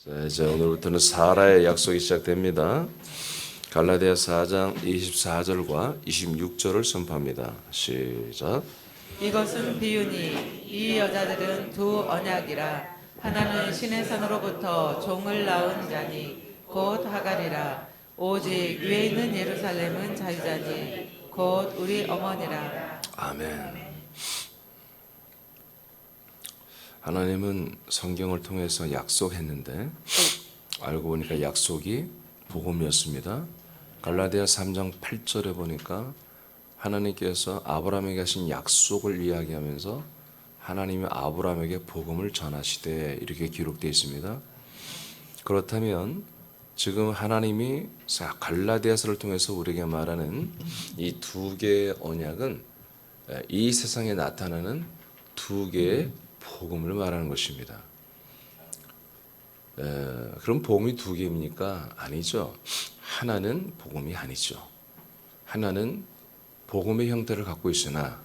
자, 이제 오늘부터는 사라의 약속이 시작됩니다. 갈라디아 4장 24절과 26절을 선포합니다. 시작. 이것은 비유니 이 여자들은 두 언약이라. 하나는 신의 산으로부터 종을 낳은 자니 곧 하갈이라. 오직 위에 있는 예루살렘은 자유자니 곧 우리 어머니라. 아멘. 하나님은 성경을 통해서 약속했는데 알고 보니까 약속이 복음이었습니다. 갈라디아 3장 8절에 보니까 하나님께서 아브라함에게 하신 약속을 이야기하면서 하나님이 아브라함에게 복음을 전하시되 이렇게 기록되어 있습니다. 그렇다면 지금 하나님이 갈라디아서를 통해서 우리에게 말하는 이 두 개의 언약은 이 세상에 나타나는 두 개의 복음을 말하는 것입니다. 그럼 복음이 두 개입니까? 아니죠. 하나는 복음이 아니죠. 하나는 복음의 형태를 갖고 있으나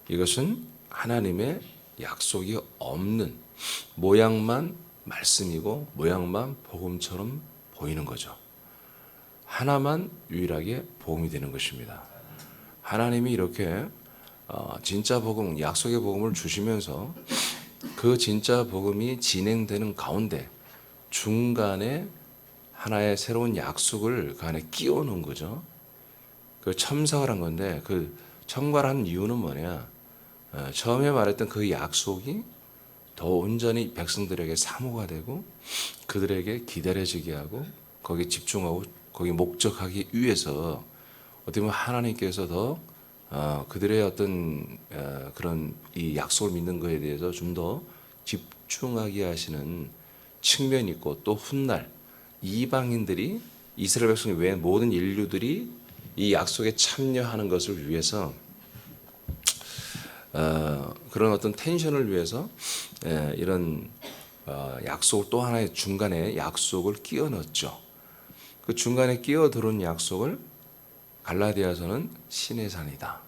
이것은 하나님의 약속이 없는 모양만 말씀이고 모양만 복음처럼 보이는 거죠. 하나만 유일하게 복음이 되는 것입니다. 하나님이 이렇게 진짜 복음, 약속의 복음을 주시면서 그 진짜 복음이 진행되는 가운데 중간에 하나의 새로운 약속을 그 안에 끼워 넣은 거죠. 그 첨삭을 한 건데 그 첨가를 한 이유는 뭐냐? 처음에 말했던 그 약속이 더 온전히 백성들에게 사모가 되고 그들에게 기다려지게 하고 거기에 집중하고 거기에 목적하기 위해서 어떻게 보면 하나님께서 더 그들의 어떤 그런 이 약속을 믿는 것에 대해서 좀 더 집중하게 하시는 측면이 있고 또 훗날 이방인들이 이스라엘 백성 외에 모든 인류들이 이 약속에 참여하는 것을 위해서 그런 어떤 텐션을 위해서 이런 약속을 또 하나의 중간에 약속을 끼워 넣었죠. 그 중간에 끼어 들어온 약속을 갈라디아서는 신의 산이다.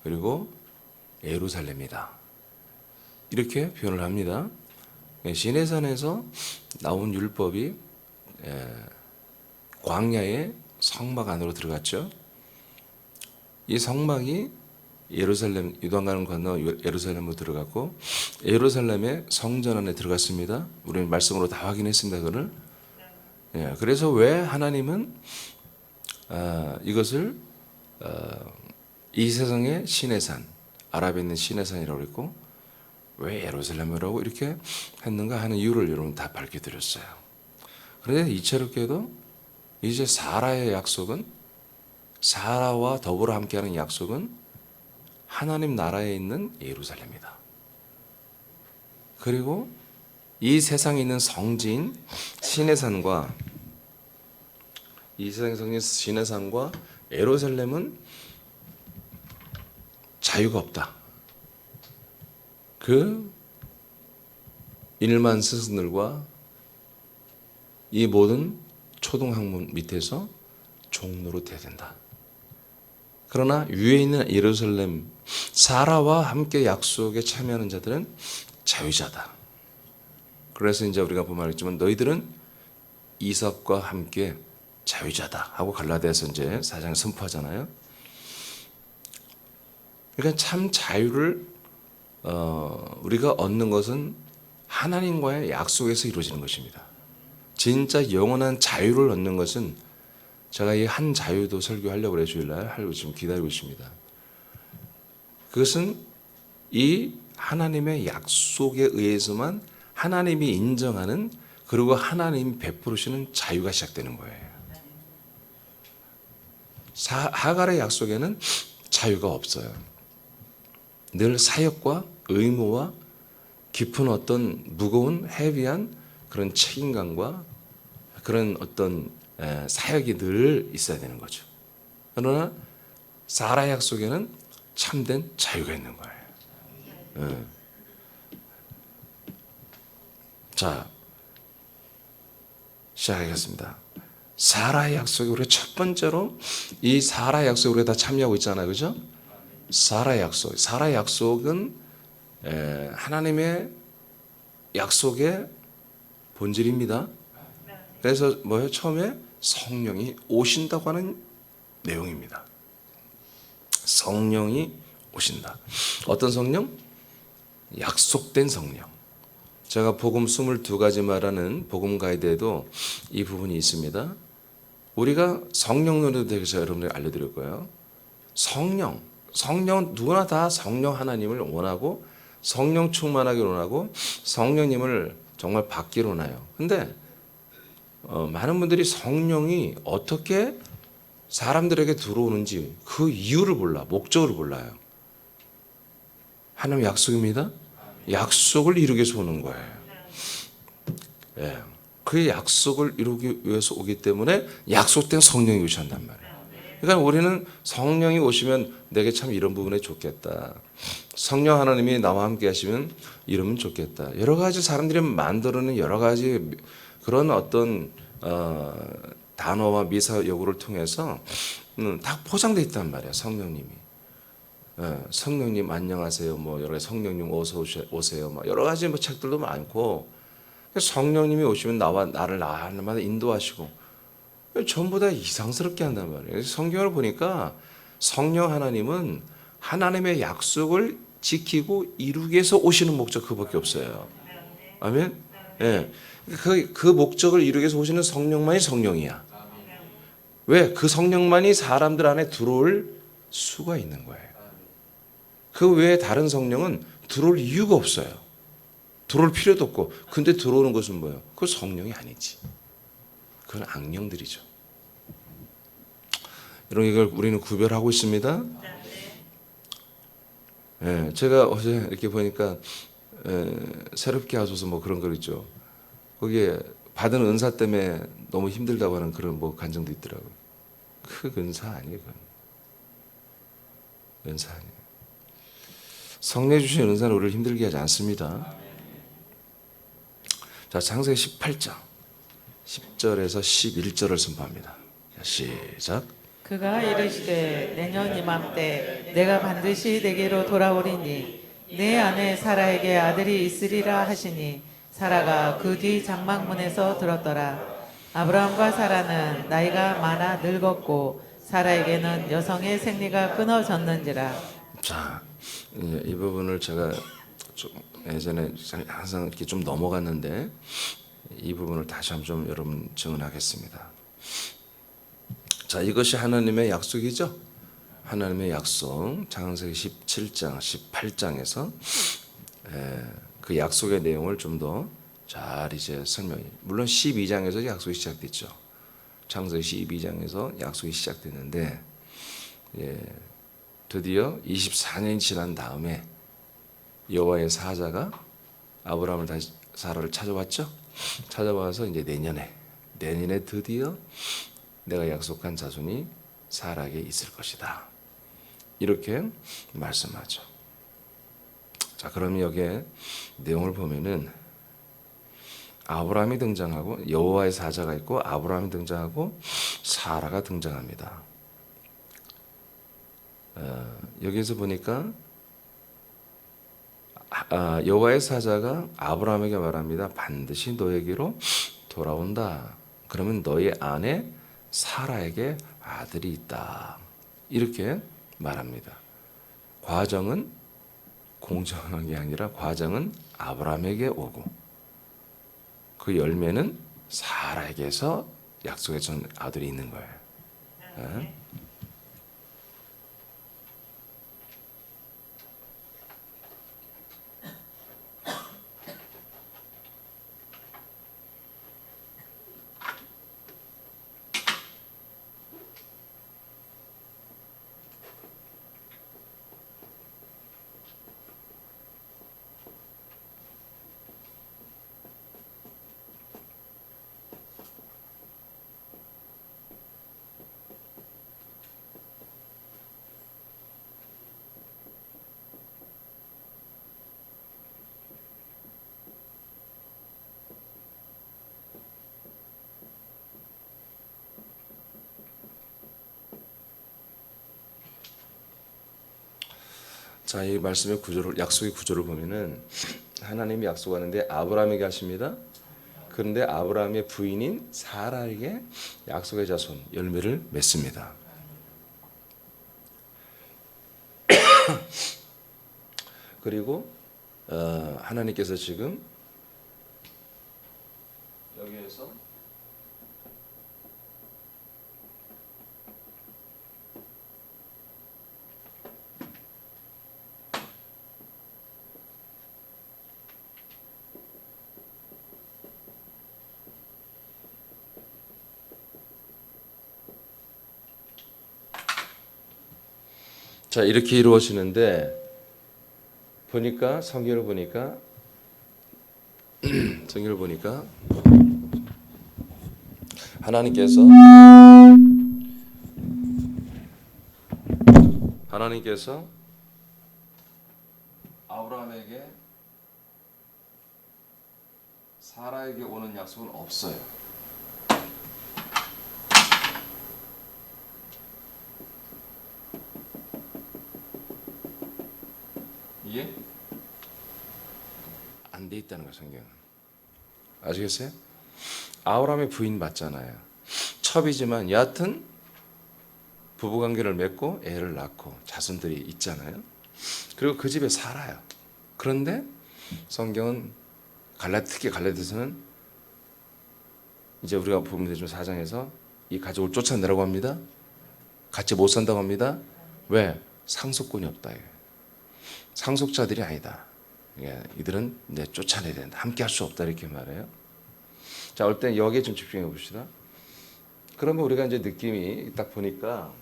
그리고 예루살렘이다. 이렇게 표현을 합니다. 신의 산에서 나온 율법이 광야의 성막 안으로 들어갔죠. 이 성막이 예루살렘 요단강을 건너 예루살렘으로 들어갔고 예루살렘의 성전 안에 들어갔습니다. 우리는 말씀으로 다 확인했습니다. 그걸. 그래서 왜 하나님은 이것을 이 세상의 신의 산, 아랍에 있는 신의 산이라고 했고 왜 예루살렘이라고 이렇게 했는가 하는 이유를 여러분 다 밝혀드렸어요. 그런데 이채롭게도 이제 사라의 약속은 사라와 더불어 함께하는 약속은 하나님 나라에 있는 예루살렘이다. 그리고 이 세상에 있는 성지인 신의 산과 이 세상의 성지인 신의 산과 예루살렘은 자유가 없다. 그 일만 스승들과 이 모든 초등학문 밑에서 종로로 돼야 된다. 그러나 위에 있는 예루살렘 사라와 함께 약속에 참여하는 자들은 자유자다. 그래서 이제 우리가 보면 알겠지만 너희들은 이삭과 함께 자유자다 하고 갈라디아서 이제 4장에 선포하잖아요. 그러니까 참 자유를 우리가 얻는 것은 하나님과의 약속에서 이루어지는 것입니다. 진짜 영원한 자유를 얻는 것은 제가 이 한 자유도 설교하려고 그래 주일날 하려고 지금 기다리고 있습니다. 그것은 이 하나님의 약속에 의해서만 하나님이 인정하는 그리고 하나님이 베푸시는 자유가 시작되는 거예요. 하갈의 약속에는 자유가 없어요. 늘 사역과 의무와 깊은 어떤 무거운 헤비한 그런 책임감과 그런 어떤 사역이 늘 있어야 되는 거죠. 그러나 사라 약속에는 참된 자유가 있는 거예요. 자, 시작하겠습니다. 사라의 약속이 우리가 첫 번째로 이 사라의 약속에 우리가 다 참여하고 있잖아요. 그죠? 사라의 약속. 사라의 약속은 하나님의 약속에 본질입니다. 그래서 뭐예요? 처음에 성령이 오신다고 하는 내용입니다. 성령이 오신다. 어떤 성령? 약속된 성령. 제가 복음 22가지 말하는 복음 가이드에도 이 부분이 있습니다. 우리가 성령론에 대해서 여러분들이 알려드릴 거예요. 성령 누구나 다 성령 하나님을 원하고 성령 충만하기를 원하고 성령님을 정말 받기를 원해요. 근데 많은 분들이 성령이 어떻게 사람들에게 들어오는지 그 이유를 몰라, 목적을 몰라요. 하나님 약속입니다. 약속을 이루기 위해서 오는 거예요. 예. 그 약속을 이루기 위해서 오기 때문에 약속된 성령이 오신단 말이에요. 그러니까 우리는 성령이 오시면 내게 참 이런 부분에 좋겠다. 성령 하나님이 나와 함께 하시면 이러면 좋겠다. 여러 가지 사람들이 만들어낸 여러 가지 그런 어떤 단어와 미사 여구를 통해서 다 포장되어 있단 말이에요. 성령님이. 성령님 안녕하세요. 뭐 여러 가지 성령님 어서 오세요. 뭐 여러 가지 뭐 책들도 많고 성령님이 오시면 나를 날마다 인도하시고 전부 다 이상스럽게 한단 말이에요. 성경을 보니까 성령 하나님은 하나님의 약속을 지키고 이루기 위해서 오시는 목적 그밖에 없어요. 아멘. 예. 그 목적을 이루기 위해서 오시는 성령만이 성령이야. 왜? 그 성령만이 사람들 안에 들어올 수가 있는 거예요. 그 외에 다른 성령은 들어올 이유가 없어요. 들어올 필요도 없고. 근데 들어오는 것은 뭐예요? 그건 성령이 아니지. 그건 악령들이죠. 이런 걸 우리는 구별하고 있습니다. 예, 제가 어제 이렇게 보니까 새롭게 하소서 뭐 그런 거 있죠. 거기에 받은 은사 때문에 너무 힘들다고 하는 그런 뭐 간증도 있더라고요. 그 은사 아니에요. 그건. 은사 아니에요. 성령 주신 은사는 우리를 힘들게 하지 않습니다. 자, 창세기 18장 10절에서 11절을 선포합니다. 시작. 그가 이르시되 내년 이맘때 내가 반드시 내게로 돌아오리니 내 아내 사라에게 아들이 있으리라 하시니 사라가 그 뒤 장막문에서 들었더라. 아브라함과 사라는 나이가 많아 늙었고 사라에게는 여성의 생리가 끊어졌는지라. 자, 이 부분을 제가 좀 예전에 항상 이렇게 좀 넘어갔는데 이 부분을 다시 한번 좀 여러분 증언하겠습니다. 자, 이것이 하나님의 약속이죠. 하나님의 약속. 창세기 17장, 18장에서 그 약속의 내용을 좀 더 잘 이제 설명해. 물론 12장에서 약속이 시작됐죠. 창세기 12장에서 약속이 시작됐는데 드디어 24년이 지난 다음에 여호와의 사자가 아브라함을 다시 사라를 찾아왔죠. 찾아와서 이제 내년에 드디어 내가 약속한 자손이 사라에게 있을 것이다. 이렇게 말씀하죠. 자, 그럼 여기에 내용을 보면은 아브라함이 등장하고 여호와의 사자가 있고 아브라함이 등장하고 사라가 등장합니다. 여기에서 보니까 여호와의 사자가 아브라함에게 말합니다. 반드시 너에게로 돌아온다. 그러면 너의 아내 사라에게 아들이 있다. 이렇게 말합니다. 과정은 공정한 게 아니라 과정은 아브라함에게 오고 그 열매는 사라에게서 약속의 전 아들이 있는 거예요. 네. 자, 이 말씀의 구조를 약속의 구조를 보면은 하나님이 약속하는데 아브라함에게 하십니다. 그런데 아브라함의 부인인 사라에게 약속의 자손 열매를 맺습니다. 그리고 하나님께서 지금 여기에서 자, 이렇게 이루어지는데 보니까 성경을 보니까 하나님께서 아브라함에게 사라에게 오는 약속은 없어요. 이게 안 돼 있다는 거예요, 성경은. 아시겠어요? 아브라함의 부인 맞잖아요. 첩이지만 여하튼 부부관계를 맺고 애를 낳고 자손들이 있잖아요. 그리고 그 집에 살아요. 그런데 성경은 특히 갈라디아서는 이제 우리가 보면 되지만 4장에서 이 가족을 쫓아내라고 합니다. 같이 못 산다고 합니다. 왜? 상속권이 없다. 상속자들이 아니다. 이들은 이제 쫓아내야 된다. 함께 할 수 없다. 이렇게 말해요. 자, 올 때 여기에 좀 집중해 봅시다. 그러면 우리가 이제 느낌이 딱 보니까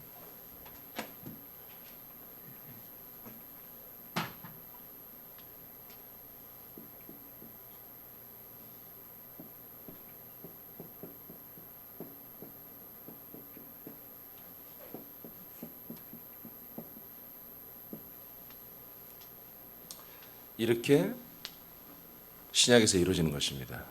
이렇게 신약에서 이루어지는 것입니다.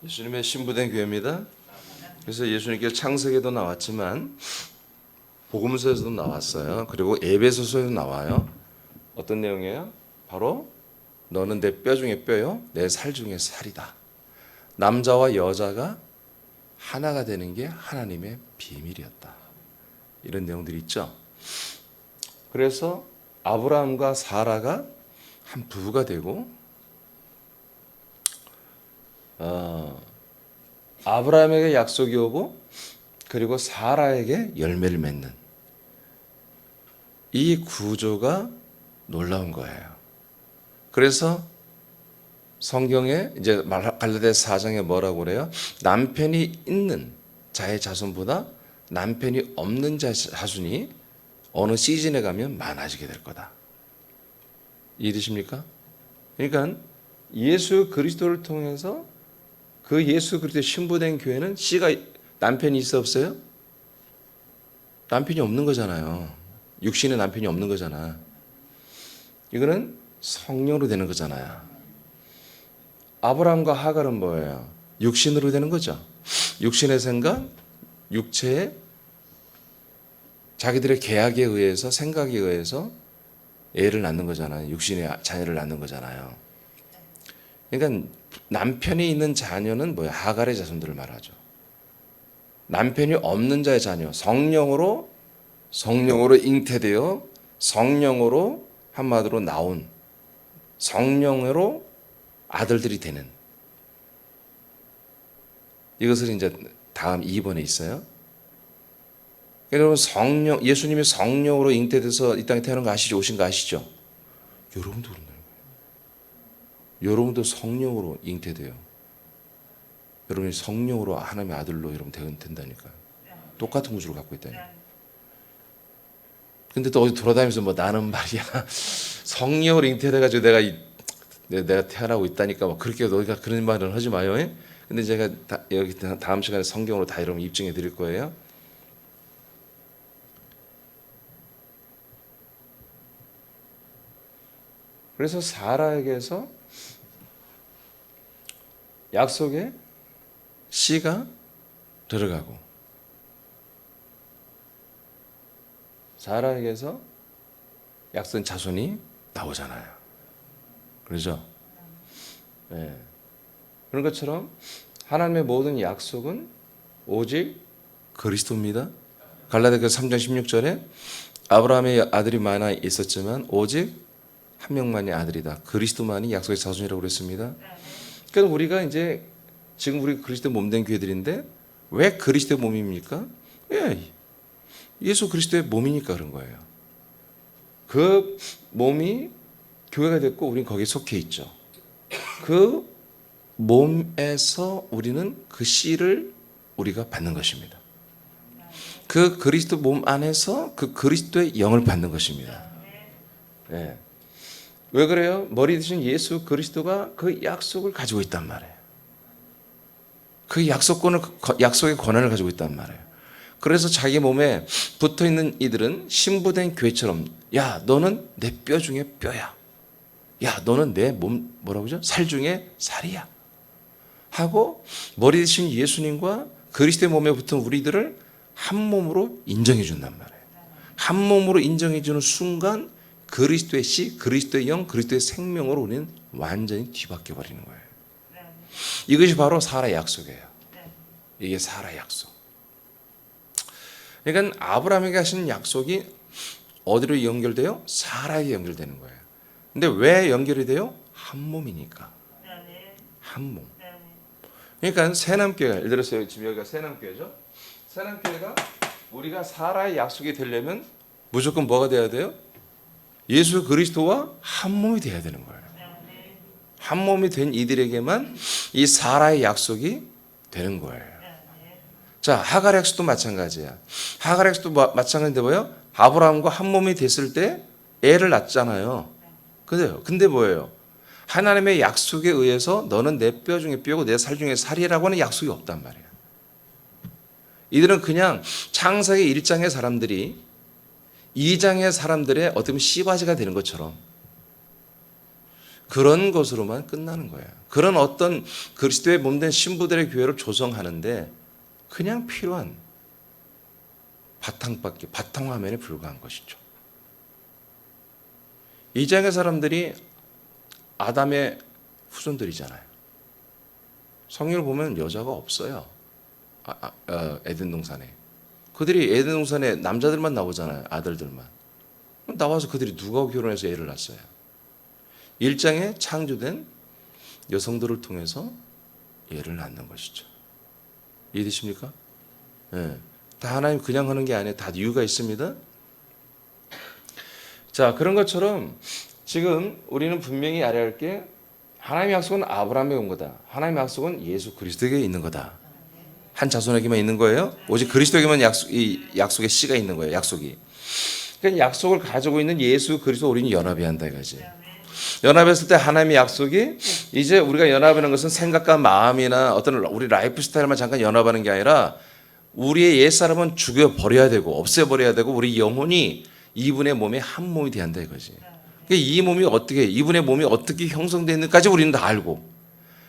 예수님의 신부된 교회입니다. 그래서 예수님께서 창세기에도 나왔지만 복음서에서도 나왔어요. 그리고 에베소서에도 나와요. 어떤 내용이에요? 바로 너는 내 뼈 중에 뼈요, 내 살 중에 살이다. 남자와 여자가 하나가 되는 게 하나님의 비밀이었다. 이런 내용들이 있죠. 그래서 아브라함과 사라가 한 부부가 되고 아브라함에게 약속이 오고 그리고 사라에게 열매를 맺는 이 구조가 놀라운 거예요. 그래서 성경에 이제 갈라디아서 4장에 뭐라고 그래요? 남편이 있는 자의 자손보다 남편이 없는 자의 자손이 어느 시즌에 가면 많아지게 될 거다. 이해되십니까? 그러니까 예수 그리스도를 통해서 그 예수 그리스도의 신부된 교회는 씨가 남편이 있어 없어요? 남편이 없는 거잖아요. 육신의 남편이 없는 거잖아. 이거는 성령으로 되는 거잖아요. 아브라함과 하갈은 뭐예요? 육신으로 되는 거죠. 육신의 생각, 육체의 자기들의 계약에 의해서 생각에 의해서 애를 낳는 거잖아요. 육신의 자녀를 낳는 거잖아요. 그러니까 남편이 있는 자녀는 뭐야? 하갈의 자손들을 말하죠. 남편이 없는 자의 자녀, 성령으로 잉태되어 성령으로 한마디로 나온 성령으로 아들들이 되는 이것을 이제 다음 2번에 있어요. 여러분 예수님이 성령으로 잉태돼서 이 땅에 태어난 거 아시죠? 오신 거 아시죠? 여러분도 그런다는 거예요. 여러분도 성령으로 잉태돼요. 여러분이 성령으로 하나님의 아들로 여러분 된다니까요. 똑같은 구조를 갖고 있다니까요. 근데 또 어디 돌아다니면서 뭐 나는 말이야 성령으로 잉태돼가지고 내가 태어나고 있다니까 뭐 그렇게 너희가 그런 말은 하지 마요. 근데 제가 여기 다음 시간에 성경으로 다 여러분 입증해 드릴 거예요. 그래서 사라에게서 약속의 씨가 들어가고 사라에게서 약속 자손이 나오잖아요. 그렇죠? 네. 그런 것처럼 하나님의 모든 약속은 오직 그리스도입니다. 갈라디아서 3장 16절에 아브라함의 아들이 많아 있었지만 오직 한 명만이 아들이다. 그리스도만이 약속의 자손이라고 그랬습니다. 그러니까 우리가 이제 지금 우리 그리스도 몸된 교회들인데 왜 그리스도의 몸입니까? 예, 예수 그리스도의 몸이니까 그런 거예요. 그 몸이 교회가 됐고 우리는 거기에 속해 있죠. 그 몸에서 우리는 그 씨를 우리가 받는 것입니다. 그 그리스도 몸 안에서 그 그리스도의 영을 받는 것입니다. 네. 왜 그래요? 머리 대신 예수 그리스도가 그 약속을 가지고 있단 말이에요. 그 약속의 권한을 가지고 있단 말이에요. 그래서 자기 몸에 붙어 있는 이들은 신부된 교회처럼, 야, 너는 내 뼈 중에 뼈야. 야, 너는 내 몸, 뭐라고 하죠? 살 중에 살이야. 하고 머리 대신 예수님과 그리스도의 몸에 붙은 우리들을 한 몸으로 인정해 준단 말이에요. 한 몸으로 인정해 주는 순간 그리스도의 씨, 그리스도의 영, 그리스도의 생명으로 우리는 완전히 뒤바뀌어 버리는 거예요. 이것이 바로 사라 약속이에요. 이게 사라 약속. 그러니까 아브라함에게 하신 약속이 어디로 연결돼요? 사라에게 연결되는 거예요. 근데 왜 연결이 돼요? 한 몸이니까. 한 몸. 그러니까 새남교회가, 예를 들어서 지금 여기가 새남교회죠. 새남교회가 우리가 사라의 약속이 되려면 무조건 뭐가 돼야 돼요? 예수 그리스도와 한 몸이 돼야 되는 거예요. 한 몸이 된 이들에게만 이 사라의 약속이 되는 거예요. 자, 하갈의 약속도 마찬가지야. 하갈의 약속도 마찬가지인데 뭐예요? 아브라함과 한 몸이 됐을 때 애를 낳잖아요. 근데 뭐예요? 하나님의 약속에 의해서 너는 내 뼈 중에 뼈고 내 살 중에 살이라고 하는 약속이 없단 말이에요. 이들은 그냥 창세기 1장의 사람들이 2장의 사람들의 어떻게 보면 씨바지가 되는 것처럼 그런 것으로만 끝나는 거예요. 그런 어떤 그리스도의 몸된 신부들의 교회를 조성하는데 그냥 필요한 바탕화면에 불과한 것이죠. 2장의 사람들이 아담의 후손들이잖아요. 성경을 보면 여자가 없어요. 에덴 동산에. 그들이 에덴 동산에 남자들만 나오잖아요. 아들들만. 나와서 그들이 누가 결혼해서 애를 낳았어요? 1장에 창조된 여성들을 통해서 애를 낳는 것이죠. 이해되십니까? 네. 다 하나님 그냥 하는 게 아니에요. 다 이유가 있습니다. 자, 그런 것처럼 지금 우리는 분명히 알아야 할 게 하나님의 약속은 아브라함에게 온 거다. 하나님의 약속은 예수 그리스도에게 있는 거다. 한 자손에게만 있는 거예요. 오직 그리스도에게만 이 약속의 씨가 있는 거예요. 약속이. 그러니까 약속을 가지고 있는 예수 그리스도 우리는 연합이 한다 이거지. 연합했을 때 하나님의 약속이 이제 우리가 연합하는 것은 생각과 마음이나 어떤 우리 라이프 스타일만 잠깐 연합하는 게 아니라 우리의 옛사람은 죽여버려야 되고 없애버려야 되고 우리 영혼이 이분의 몸에 한 몸이 돼야 한다 이거지. 이 몸이 이분의 몸이 어떻게 형성되는지까지 우리는 다 알고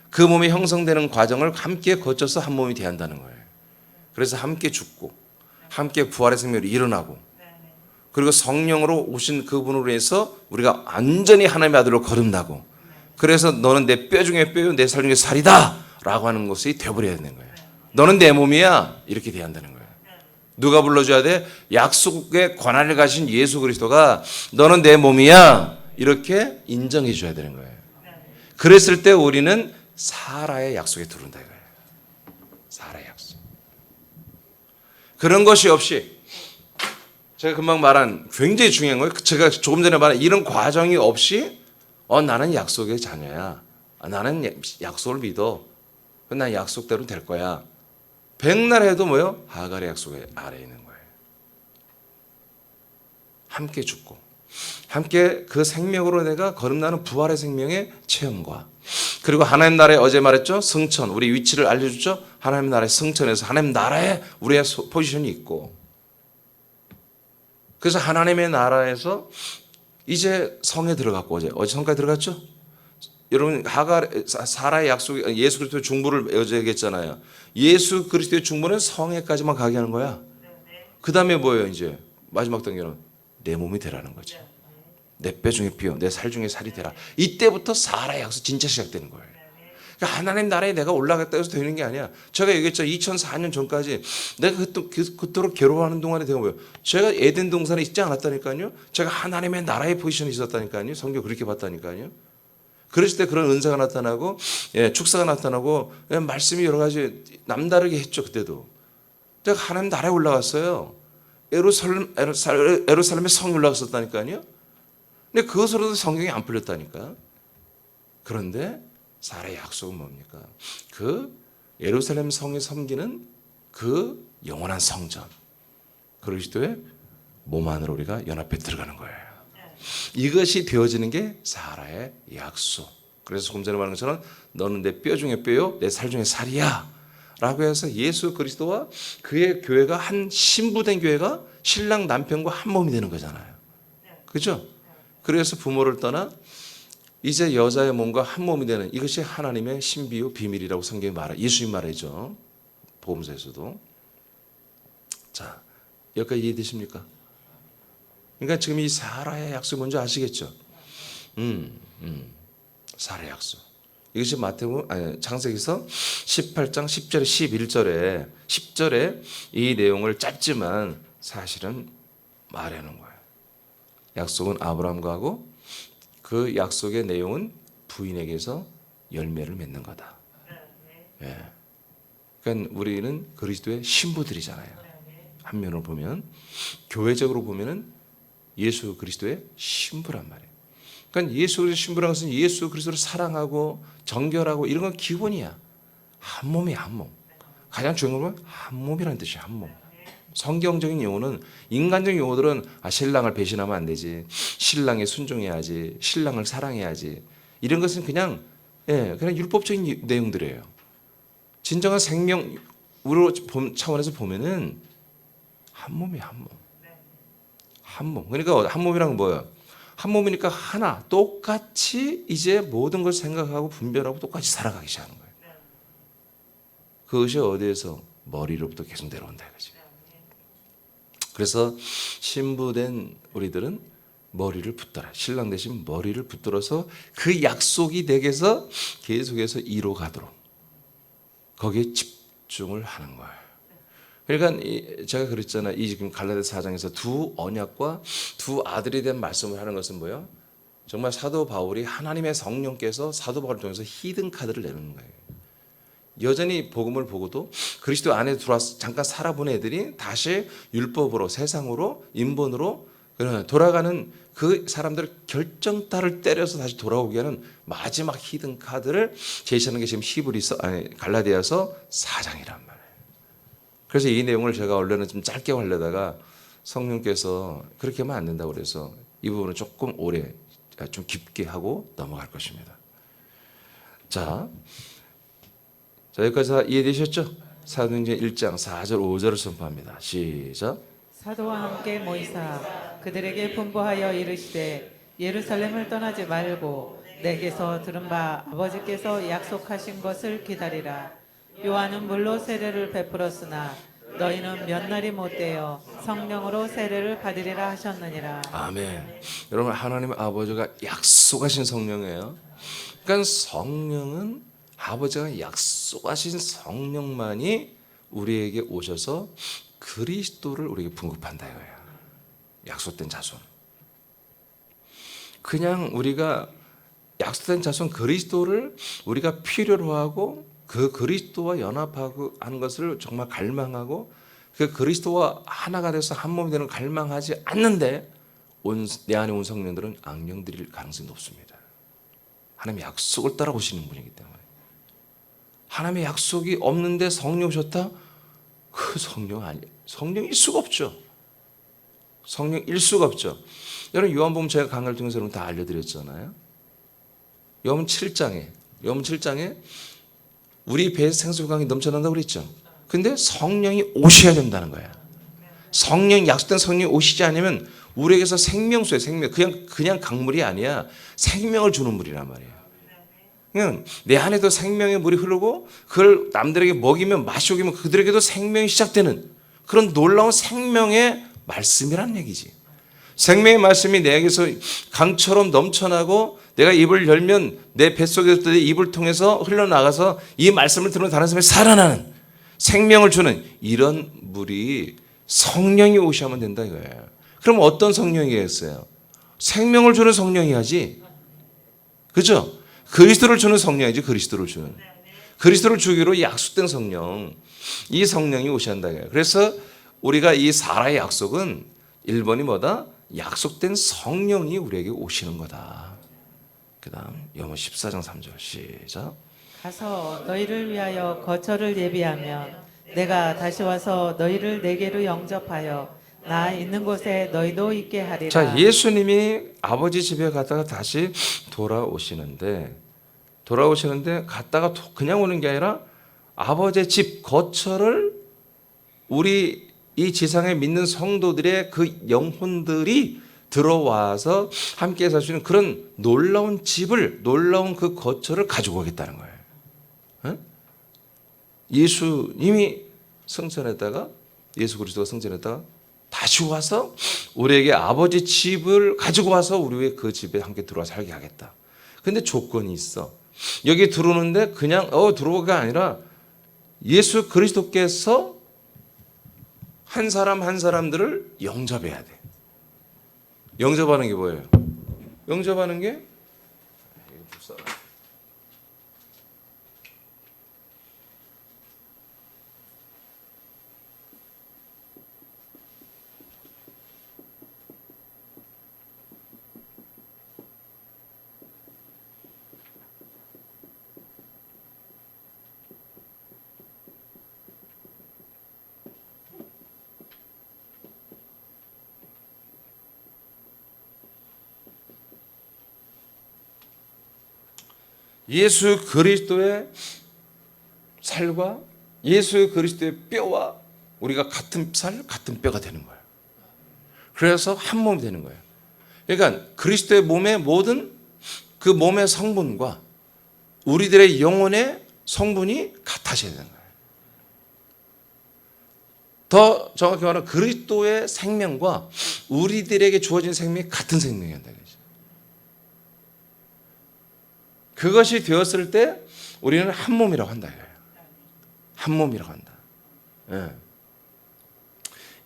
그 몸이 형성되는 과정을 함께 거쳐서 한 몸이 돼야 한다는 거예요. 그래서 함께 죽고 함께 부활의 생명으로 일어나고 그리고 성령으로 오신 그분으로 해서 우리가 완전히 하나님의 아들로 거듭나고 그래서 너는 내 뼈 중에 뼈요 내 살 중에 살이다 라고 하는 것이 되어버려야 되는 거예요. 너는 내 몸이야 이렇게 돼야 한다는 거예요. 누가 불러줘야 돼? 약속의 권한을 가진 예수 그리스도가 너는 내 몸이야 이렇게 인정해 줘야 되는 거예요. 그랬을 때 우리는 사라의 약속에 들어온다 이거예요. 사라의 약속. 그런 것이 없이 제가 금방 말한 굉장히 중요한 거예요. 제가 조금 전에 말한 이런 과정이 없이 나는 약속의 자녀야. 나는 약속을 믿어. 난 약속대로 될 거야. 백날 해도 뭐요? 하갈의 약속의 아래에 있는 거예요. 함께 죽고 함께 그 생명으로 내가 거듭나는 부활의 생명의 체험과 그리고 하나님 나라에 어제 말했죠. 승천 우리 위치를 알려주죠. 하나님 나라의 승천에서 하나님 나라에 우리의 포지션이 있고 그래서 하나님의 나라에서 이제 성에 들어갔고 어제 성까지 들어갔죠. 여러분 사라의 약속, 예수 그리스도의 중보를 얘기했잖아요. 예수 그리스도의 중보는 성회까지만 가게 하는 거야. 그 다음에 뭐예요? 이제 마지막 단계는 내 몸이 되라는 거죠. 내 뼈 중에 뼈, 내 살 중에 살이 되라. 이때부터 사라의 약속 진짜 시작되는 거예요. 그러니까 하나님 나라에 내가 올라갔다 해서 되는 게 아니야. 제가 얘기했죠. 2004년 전까지 내가 그토록 괴로워하는 동안에 되면 뭐예요? 제가 에덴 동산에 있지 않았다니까요. 제가 하나님의 나라의 포지션에 있었다니까요. 성경 그렇게 봤다니까요. 그랬을 때 그런 은사가 나타나고, 축사가 나타나고, 말씀이 여러 가지 남다르게 했죠. 그때도 제가 하나님 나라에 올라갔어요. 예루살렘에 성이 올라갔었다니까요. 근데 그것으로도 성경이 안 풀렸다니까. 그런데 사라의 약속은 뭡니까? 그 예루살렘 성에 섬기는 그 영원한 성전, 그리스도의 몸 안으로 우리가 연합해 들어가는 거예요. 이것이 되어지는 게 사라의 약속. 그래서 조금 전에 말한 것처럼 너는 내 뼈 중에 뼈요, 내 살 중에 살이야 라고 해서 예수 그리스도와 그의 교회가 한 신부된 교회가 신랑 남편과 한 몸이 되는 거잖아요. 그렇죠? 그래서 부모를 떠나 이제 여자의 몸과 한 몸이 되는, 이것이 하나님의 신비요 비밀이라고 성경이 예수님 말이죠. 복음서에서도. 자, 여기까지 이해되십니까? 그러니까 지금 이 사라의 약속 뭔지 아시겠죠? 사라의 약속. 이것이 창세기서 18장 10절에 10절에 이 내용을 짧지만 사실은 말하는 거예요. 약속은 아브라함과 하고 그 약속의 내용은 부인에게서 열매를 맺는 거다. 예. 그러니까 우리는 그리스도의 신부들이잖아요. 한면으로 보면, 교회적으로 보면은 예수 그리스도의 신부란 말이에요. 그러니까 예수 그리스도의 신부라는 것은 예수 그리스도를 사랑하고 정결하고 이런 건 기본이야. 한 몸이야, 한 몸. 가장 중요한 건 한 몸이라는 뜻이야, 한 몸. 성경적인 용어는, 인간적인 용어들은 신랑을 배신하면 안 되지, 신랑에 순종해야지, 신랑을 사랑해야지, 이런 것은 그냥 율법적인 내용들이에요. 진정한 생명으로 차원에서 보면은 한 몸이야, 한 몸. 한 몸. 그러니까 한 몸이란 건 뭐야? 한 몸이니까 하나, 똑같이 이제 모든 걸 생각하고 분별하고 똑같이 살아가기 시작하는 거예요. 그것이 어디에서? 머리로부터 계속 내려온다 이거지. 그래서 신부된 우리들은 머리를 붙들어, 신랑 대신 머리를 붙들어서 그 약속이 내게서 계속해서 이루어가도록 거기에 집중을 하는 거예요. 그러니까 제가 그랬잖아요. 이 지금 갈라디아 4장에서 두 언약과 두 아들에 대한 말씀을 하는 것은 뭐예요? 정말 사도 바울이 하나님의 성령께서 사도 바울을 통해서 히든 카드를 내는 거예요. 여전히 복음을 보고도 그리스도 안에 들어와서 잠깐 살아본 애들이 다시 율법으로, 세상으로, 인본으로 돌아가는 그 사람들을 결정타를 때려서 다시 돌아오게 하는 마지막 히든 카드를 제시하는 게 지금 갈라디아서 4장이란 말이에요. 그래서 이 내용을 제가 원래는 좀 짧게 하려다가 성령께서 그렇게 하면 안 된다고 그래서 이 부분은 조금 오래, 좀 깊게 하고 넘어갈 것입니다. 자, 여기까지 다 이해되셨죠? 사도행전 1장 4절 5절을 선포합니다. 시작. 사도와 함께 모이사 그들에게 분부하여 이르시되 예루살렘을 떠나지 말고 내게서 들은 바 아버지께서 약속하신 것을 기다리라. 요한은 물로 세례를 베풀었으나 너희는 몇 날이 못되어 성령으로 세례를 받으리라 하셨느니라. 아멘. 여러분, 하나님 아버지가 약속하신 성령이에요. 그러니까 성령은, 아버지가 약속하신 성령만이 우리에게 오셔서 그리스도를 우리에게 분급한다 이거예요. 약속된 자손. 그냥 우리가 약속된 자손 그리스도를 우리가 필요로 하고 그 그리스도와 연합하고 하는 것을 정말 갈망하고 그 그리스도와 하나가 돼서 한 몸이 되는 갈망하지 않는데 내 안에 온 성령들은 악령들일 가능성이 높습니다. 하나님의 약속을 따라오시는 분이기 때문에. 하나님의 약속이 없는데 성령 오셨다? 그 성령 아니에요. 성령일 수가 없죠. 성령일 수가 없죠. 여러분, 요한복음 제가 강의를 통해서 여러분 다 알려드렸잖아요. 요한복음 7장에 우리 배에서 생수강이 넘쳐난다고 그랬죠. 근데 성령이 오셔야 된다는 거야. 약속된 성령이 오시지 않으면 우리에게서 생명수예요. 생명. 그냥 강물이 아니야. 생명을 주는 물이란 말이에요. 그냥 내 안에도 생명의 물이 흐르고 그걸 남들에게 먹이면 마시고 그들에게도 생명이 시작되는 그런 놀라운 생명의 말씀이란 얘기지. 생명의 말씀이 내게서 강처럼 넘쳐나고 내가 입을 열면 내 뱃속에서 입을 통해서 흘러나가서 이 말씀을 들으면 다른 사람이 살아나는 생명을 주는 이런 물이 성령이 오시면 된다 이거예요. 그럼 어떤 성령이겠어요? 생명을 주는 성령이야지. 그죠? 그리스도를 주는 성령이지. 그리스도를 주는. 그리스도를 주기로 약속된 성령. 이 성령이 오셔야 한다 이거예요. 그래서 우리가 이 사라의 약속은 1번이 뭐다? 약속된 성령이 우리에게 오시는 거다. 그 다음 요한 14장 3절 시작. 가서 너희를 위하여 거처를 예비하며 내가 다시 와서 너희를 내게로 영접하여 나 있는 곳에 너희도 있게 하리라. 자, 예수님이 아버지 집에 갔다가 다시 돌아오시는데 갔다가 그냥 오는 게 아니라 아버지의 집 거처를 우리 이 지상에 믿는 성도들의 그 영혼들이 들어와서 함께 살 수 있는 그런 놀라운 집을, 놀라운 그 거처를 가지고 오겠다는 거예요. 어? 예수님이 성전에다가, 예수 그리스도가 성전에다가 다시 와서 우리에게 아버지 집을 가지고 와서 우리의 그 집에 함께 들어와 살게 하겠다. 근데 조건이 있어. 여기 들어오는데 그냥 들어오기가 아니라 예수 그리스도께서 한 사람 한 사람들을 영접해야 돼. 영접하는 게 뭐예요? 영접하는 게 예수 그리스도의 살과 예수 그리스도의 뼈와 우리가 같은 살, 같은 뼈가 되는 거예요. 그래서 한 몸이 되는 거예요. 그러니까 그리스도의 몸의 모든 그 몸의 성분과 우리들의 영혼의 성분이 같아져야 되는 거예요. 더 정확히 말하면 그리스도의 생명과 우리들에게 주어진 생명이 같은 생명이 된다. 그것이 되었을 때 우리는 한 몸이라고 한다. 한 몸이라고 한다. 예.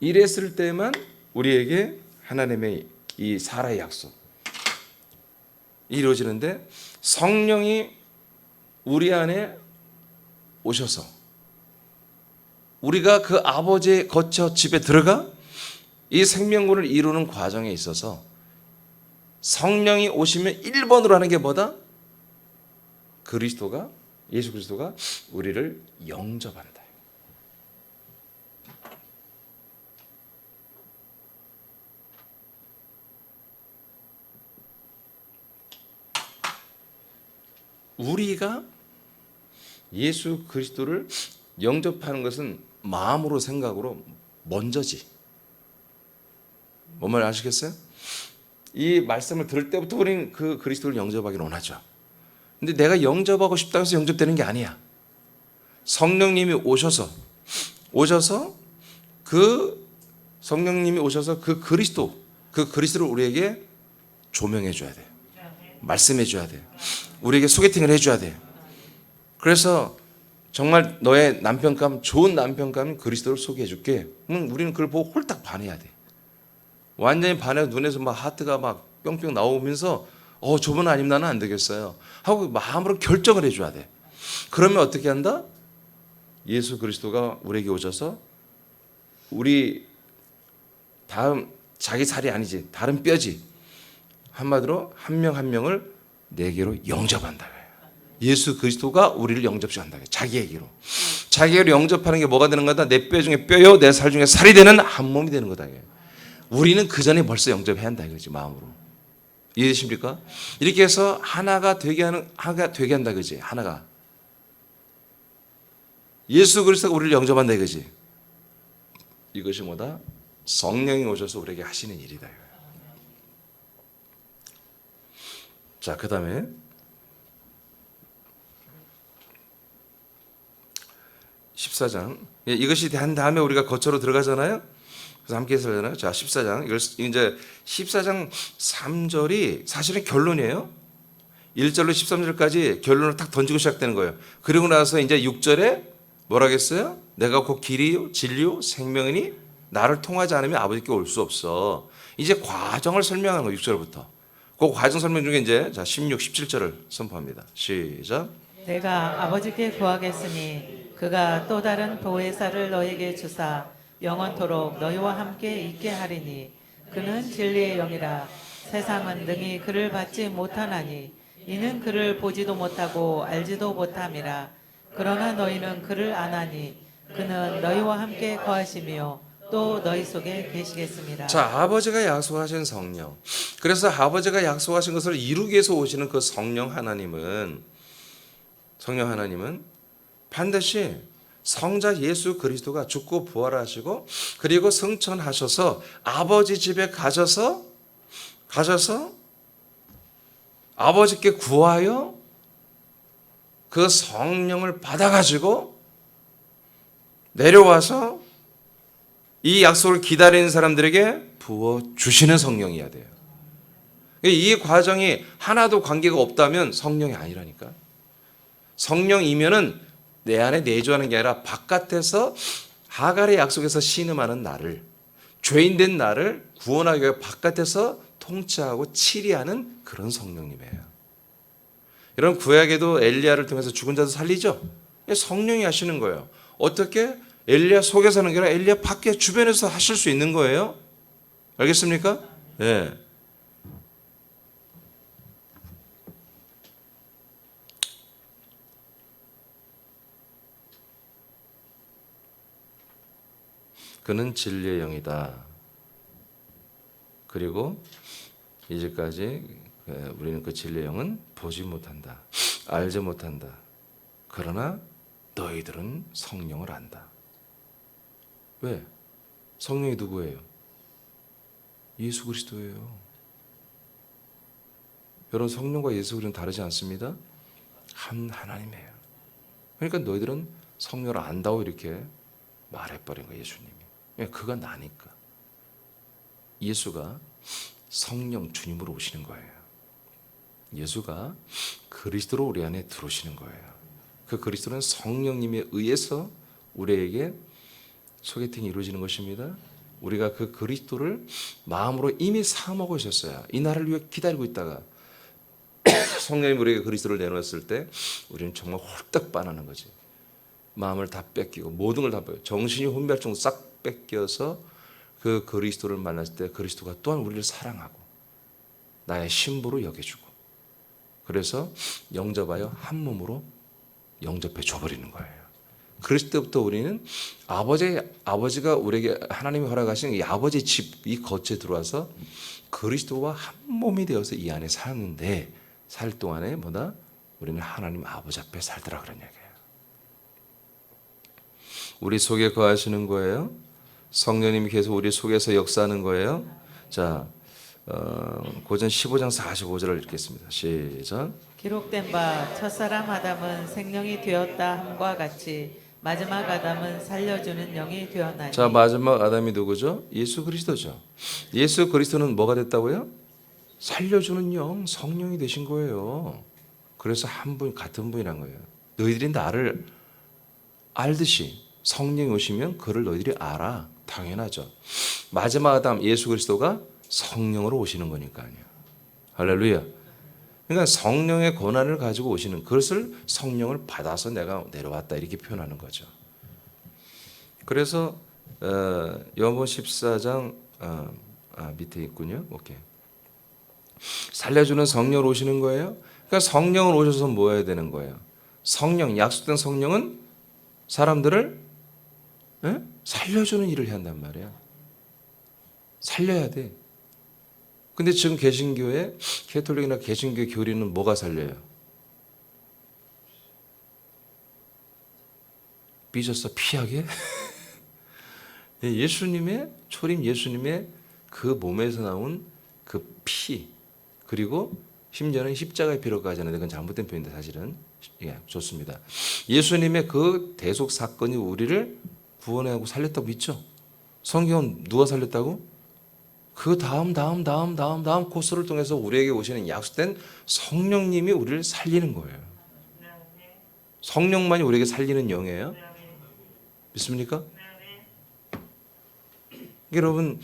이랬을 때만 우리에게 하나님의 이 살아의 약속 이루어지는데 성령이 우리 안에 오셔서 우리가 그 아버지의 거처 집에 들어가 이 생명군을 이루는 과정에 있어서 성령이 오시면 1번으로 하는 게 뭐다? 그리스도가 예수 그리스도가 우리를 영접한다. 우리가 예수 그리스도를 영접하는 것은 마음으로 생각으로 먼저지. 뭔 말 아시겠어요? 이 말씀을 들을 때부터 우리는 그 그리스도를 영접하기를 원하죠. 근데 내가 영접하고 싶다고 해서 영접되는 게 아니야. 성령님이 오셔서 그 성령님이 오셔서 그 그리스도를 우리에게 조명해 줘야 돼. 말씀해 줘야 돼. 우리에게 소개팅을 해 줘야 돼. 그래서 정말 너의 남편감, 좋은 남편감은 그리스도를 소개해 줄게. 우리는 그걸 보고 홀딱 반해야 돼. 완전히 반해서 눈에서 막 하트가 막 뿅뿅 나오면서 저분 아니면 나는 안 되겠어요 하고 마음으로 결정을 해줘야 돼. 그러면 어떻게 한다? 예수 그리스도가 우리에게 오셔서 우리 다음 자기 살이 아니지 다른 뼈지 한마디로 한 명 한 명을 내게로 영접한다. 예수 그리스도가 우리를 영접시킨다. 자기에게로 영접하는 게 뭐가 되는 거다? 내 뼈 중에 뼈요 내 살 중에 살이 되는 한 몸이 되는 거다. 우리는 그 전에 벌써 영접해야 한다 이거지. 마음으로. 이해되십니까? 이렇게 해서 하나가 되게 한다 그지? 하나가 예수 그리스도가 우리를 영접한다 이거지. 이것이 뭐다? 성령이 오셔서 우리에게 하시는 일이다. 자, 그다음에 14장. 이것이 된 다음에 우리가 거처로 들어가잖아요. 그래서 함께 해설하잖아요. 자, 14장. 이제 14장 3절이 사실은 결론이에요. 1절로 13절까지 결론을 딱 던지고 시작되는 거예요. 그리고 나서 이제 6절에 뭐라겠어요? 내가 곧 길이요 진리요 생명이니 나를 통하지 않으면 아버지께 올 수 없어. 이제 과정을 설명하는 거예요. 6절부터. 그 과정 설명 중에 이제 자 16, 17절을 선포합니다. 시작. 내가 아버지께 구하겠으니 그가 또 다른 보혜사를 너에게 주사 영원토록 너희와 함께 있게 하리니 그는 진리의 영이라. 세상은 능히 그를 받지 못하나니 이는 그를 보지도 못하고 알지도 못함이라. 그러나 너희는 그를 아나니 그는 너희와 함께 거하시며 또 너희 속에 계시겠습니다. 자, 아버지가 약속하신 성령. 그래서 아버지가 약속하신 것을 이루기 위해서 오시는 그 성령 하나님은 반드시 성자 예수 그리스도가 죽고 부활하시고 그리고 승천하셔서 아버지 집에 가셔서 아버지께 구하여 그 성령을 받아가지고 내려와서 이 약속을 기다리는 사람들에게 부어주시는 성령이어야 돼요. 이 과정이 하나도 관계가 없다면 성령이 아니라니까. 성령이면은 내 안에 내주하는 게 아니라 바깥에서 하갈의 약속에서 신음하는 나를, 죄인된 나를 구원하기 위해 바깥에서 통치하고 치리하는 그런 성령님이에요. 이런 구약에도 엘리야를 통해서 죽은 자도 살리죠. 성령이 하시는 거예요. 어떻게? 엘리야 속에서 하는 게 아니라 엘리야 밖에 주변에서 하실 수 있는 거예요. 알겠습니까? 네. 그는 진리의 영이다. 그리고 이제까지 우리는 그 진리의 영은 보지 못한다. 알지 못한다. 그러나 너희들은 성령을 안다. 왜? 성령이 누구예요? 예수 그리스도예요. 여러분, 성령과 예수 그리스도는 다르지 않습니다. 한 하나님이에요. 그러니까 너희들은 성령을 안다고 이렇게 말해버린 거예요. 예수님이. 그가 나니까. 예수가 성령 주님으로 오시는 거예요. 예수가 그리스도로 우리 안에 들어오시는 거예요. 그 그리스도는 성령님에 의해서 우리에게 소개팅이 이루어지는 것입니다. 우리가 그 그리스도를 마음으로 이미 사모하고 있었어요. 이 날을 위해 기다리고 있다가 성령님 우리에게 그리스도를 내놓았을 때 우리는 정말 홀딱 반하는 거지. 마음을 다 뺏기고 모든 걸 다 뺏겨 정신이 혼미할 정도 싹 뺏겨서 그 그리스도를 만났을 때 그리스도가 또한 우리를 사랑하고 나의 신부로 여겨주고 그래서 영접하여 한 몸으로 영접해 줘버리는 거예요. 그랬을 때부터 우리는 아버지가 우리에게 하나님이 허락하신 이 아버지 집, 이 거처에 들어와서 그리스도와 한 몸이 되어서 이 안에 사는데 살 동안에 뭐다? 우리는 하나님 아버지 앞에 살더라 그런 얘기예요. 우리 속에 거하시는 거예요. 성령님이 계속 우리 속에서 역사하는 거예요. 자, 고전 15장 45절을 읽겠습니다. 시작. 기록된 바 첫사람 아담은 생명이 되었다 함과 같이 마지막 아담은 살려주는 영이 되었나니. 자, 마지막 아담이 누구죠? 예수 그리스도죠. 예수 그리스도는 뭐가 됐다고요? 살려주는 영, 성령이 되신 거예요. 그래서 한 분, 같은 분이란 거예요. 너희들이 나를 알듯이 성령이 오시면 그를 너희들이 알아. 당연하죠. 마지막 아담 예수 그리스도가 성령으로 오시는 거니까요. 할렐루야. 그러니까 성령의 권한을 가지고 오시는 그것을 성령을 받아서 내가 내려왔다 이렇게 표현하는 거죠. 그래서 요한복음 14장 밑에 있군요. 오케이. 살려주는 성령으로 오시는 거예요. 그러니까 성령을 오셔서 뭐 해야 되는 거예요? 성령, 약속된 성령은 사람들을 살려주는 일을 해야 한단 말이야. 살려야 돼. 근데 지금 개신교회, 캐톨릭이나 개신교 교리는 뭐가 살려요? 삐졌어, 피하게? 예수님의, 초림 예수님의 그 몸에서 나온 그 피, 그리고 심지어는 십자가의 피로까지 하는데 그건 잘못된 표현인데 사실은 예, 좋습니다. 예수님의 그 대속 사건이 우리를 구원하고 살렸다고 믿죠? 성경은 누가 살렸다고? 그 다음 코스를 통해서 우리에게 오시는 약속된 성령님이 우리를 살리는 거예요. 성령만이 우리에게 살리는 영이에요. 믿습니까? 여러분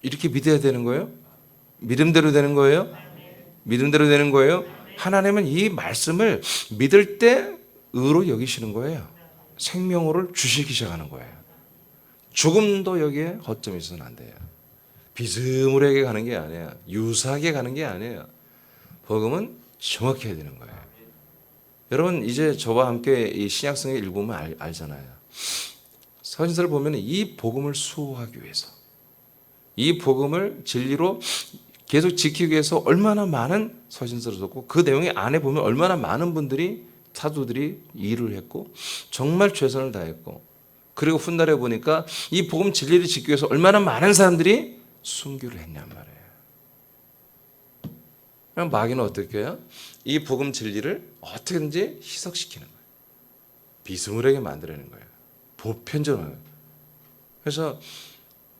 이렇게 믿어야 되는 거예요? 믿음대로 되는 거예요? 믿음대로 되는 거예요? 하나님은 이 말씀을 믿을 때 의로 여기시는 거예요. 생명으로 주시기 시작하는 거예요. 조금도 여기에 허점이 있어서는 안 돼요. 비스무리하게 가는 게 아니에요. 유사하게 가는 게 아니에요. 복음은 정확히 해야 되는 거예요. 여러분 이제 저와 함께 이 신약성의 일부분 알잖아요. 서신서를 보면 이 복음을 수호하기 위해서 이 복음을 진리로 계속 지키기 위해서 얼마나 많은 서신서를 썼고 그 내용의 안에 보면 얼마나 많은 분들이 사도들이 일을 했고 정말 최선을 다했고 그리고 훗날에 보니까 이 복음 진리를 지키기 위해서 얼마나 많은 사람들이 순교를 했냔 말이에요. 그럼 마귀는 어떻게 해요? 이 복음 진리를 어떻게든지 희석시키는 거예요. 비스무리하게 만들어내는 거예요. 보편적으로. 그래서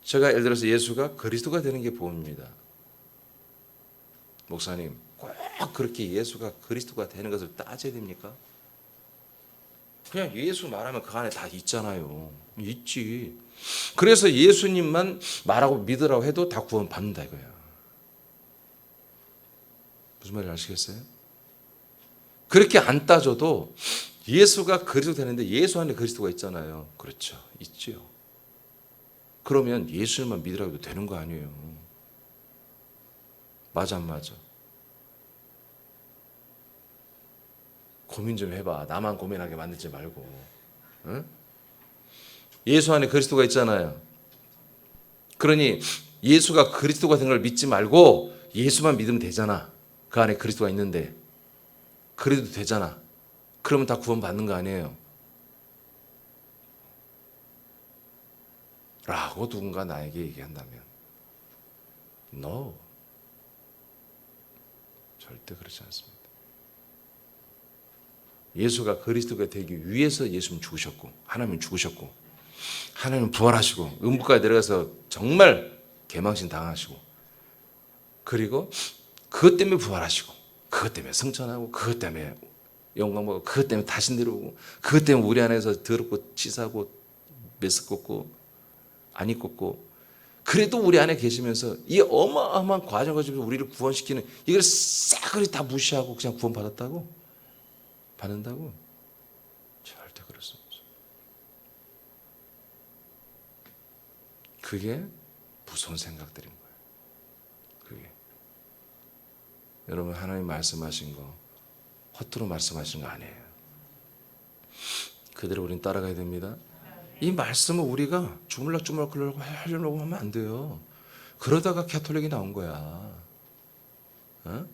제가 예를 들어서 예수가 그리스도가 되는 게 복음입니다. 목사님 꼭 그렇게 예수가 그리스도가 되는 것을 따져야 됩니까? 그냥 예수 말하면 그 안에 다 있잖아요. 있지. 그래서 예수님만 말하고 믿으라고 해도 다 구원 받는다 이거야. 무슨 말인지 아시겠어요? 그렇게 안 따져도 예수가 그리스도 되는데 예수 안에 그리스도가 있잖아요. 그렇죠. 있지요. 그러면 예수님만 믿으라고 해도 되는 거 아니에요. 맞아 안 맞아? 고민 좀 해봐. 나만 고민하게 만들지 말고. 응? 예수 안에 그리스도가 있잖아요. 그러니 예수가 그리스도가 된 걸 믿지 말고 예수만 믿으면 되잖아. 그 안에 그리스도가 있는데. 그래도 되잖아. 그러면 다 구원 받는 거 아니에요. 라고 누군가 나에게 얘기한다면 No. 절대 그렇지 않습니다. 예수가 그리스도가 되기 위해서 예수님 죽으셨고 하나님은 죽으셨고 하나님은 부활하시고 음부까지 내려가서 정말 개망신 당하시고 그리고 그것 때문에 부활하시고 그것 때문에 승천하고 그것 때문에 영광 받고 그것 때문에 다시 내려오고 그것 때문에 우리 안에서 더럽고 치사하고 메스껍고 안 입고 그래도 우리 안에 계시면서 이 어마어마한 과정을 가지고 우리를 구원시키는 이걸 싸그리 다 무시하고 그냥 구원 받았다고? 받는다고? 절대 그럴 수 없어. 그게 무서운 생각들인 거예요. 그게 여러분 하나님 말씀하신 거 허투루 말씀하신 거 아니에요. 그대로 우린 따라가야 됩니다. 이 말씀을 우리가 주물럭주물럭 하려고 하면 안 돼요. 그러다가 캐톨릭이 나온 거야. 어?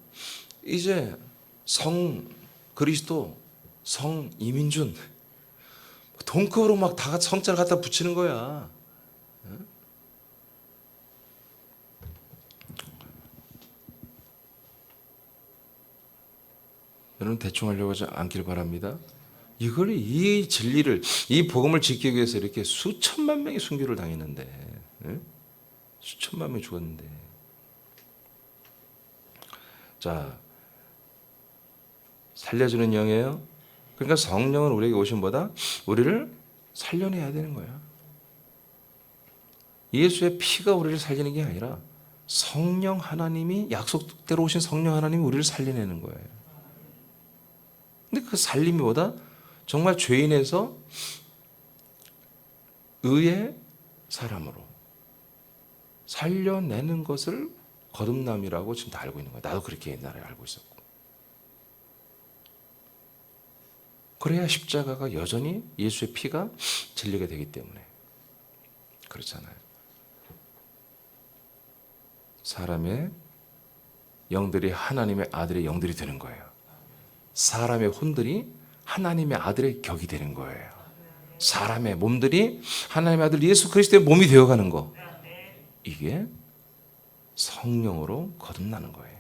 이제 성 그리스도, 성 이민준 동급으로 막 다 성자를 갖다 붙이는 거야. 어? 여러분 대충 하려고 하지 않길 바랍니다. 이걸 이 진리를 이 복음을 지키기 위해서 이렇게 수천만 명이 순교를 당했는데 수천만 명이 죽었는데 자 살려주는 영이에요. 그러니까 성령은 우리에게 오신 보다 우리를 살려내야 되는 거야. 예수의 피가 우리를 살리는 게 아니라 성령 하나님이 약속대로 오신 성령 하나님이 우리를 살려내는 거예요. 근데 그 살림이 뭐다? 정말 죄인에서 의의 사람으로 살려내는 것을 거듭남이라고 지금 다 알고 있는 거야. 나도 그렇게 옛날에 알고 있었고. 그래야 십자가가 여전히 예수의 피가 진리가 되기 때문에 그렇잖아요. 사람의 영들이 하나님의 아들의 영들이 되는 거예요. 사람의 혼들이 하나님의 아들의 격이 되는 거예요. 사람의 몸들이 하나님의 아들 예수 그리스도의 몸이 되어가는 거. 이게 성령으로 거듭나는 거예요.